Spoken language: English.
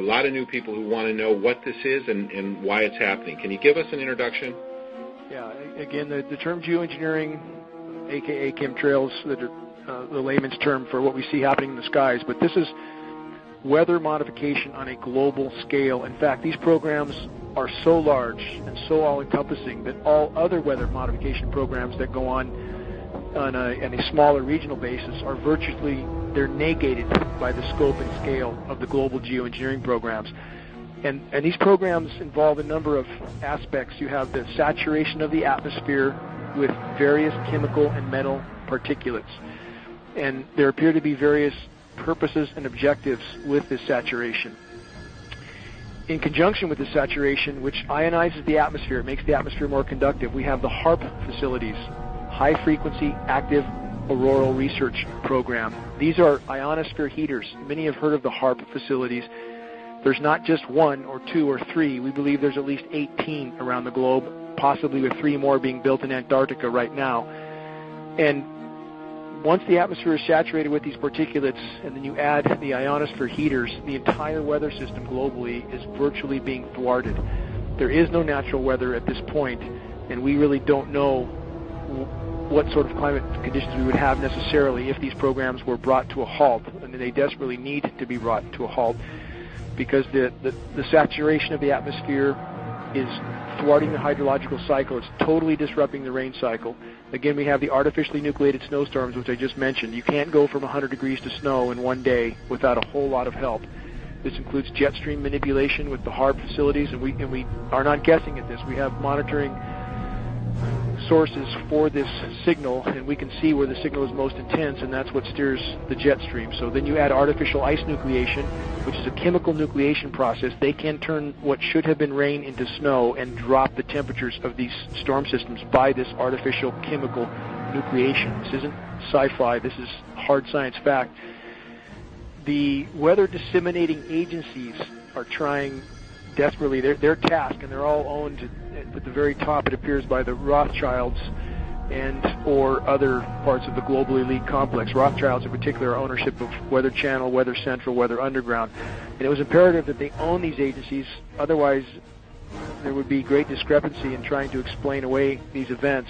lot of new people who want to know what this is and why it's happening. Can you give us an introduction? Yeah, again, the term geoengineering, a.k.a. chemtrails, the layman's term for what we see happening in the skies, but this is weather modification on a global scale. In fact, these programs are so large and so all-encompassing that all other weather modification programs that go on a smaller regional basis are virtually, they're negated by the scope and scale of the global geoengineering programs. And these programs involve a number of aspects. You have the saturation of the atmosphere with various chemical and metal particulates. And there appear to be various purposes and objectives with this saturation. In conjunction with this saturation, which ionizes the atmosphere, it makes the atmosphere more conductive, we have the HAARP facilities, High Frequency Active Auroral Research Program. These are ionosphere heaters. Many have heard of the HAARP facilities. There's not just one or two or three. We believe there's at least 18 around the globe, possibly with 3 more being built in Antarctica right now. And once the atmosphere is saturated with these particulates, and then you add the ionosphere heaters, the entire weather system globally is virtually being thwarted. There is no natural weather at this point, and we really don't know what sort of climate conditions we would have necessarily if these programs were brought to a halt, and they desperately need to be brought to a halt, because the saturation of the atmosphere is thwarting the hydrological cycle. It's totally disrupting the rain cycle. Again, we have the artificially nucleated snowstorms, which I just mentioned. You can't go from 100 degrees to snow in one day without a whole lot of help. This includes jet stream manipulation with the HAARP facilities, and we are not guessing at this. We have monitoring sources for this signal, and we can see where the signal is most intense, and that's what steers the jet stream. So then you add artificial ice nucleation, which is a chemical nucleation process. They can turn what should have been rain into snow and drop the temperatures of these storm systems by this artificial chemical nucleation. This isn't sci-fi. This is hard science fact. The weather disseminating agencies are trying desperately their task, and they're all owned at the very top, it appears, by the Rothschilds and or other parts of the global elite complex. Rothschilds in particular are ownership of Weather Channel, Weather Central, Weather Underground. And it was imperative that they own these agencies, otherwise there would be great discrepancy in trying to explain away these events.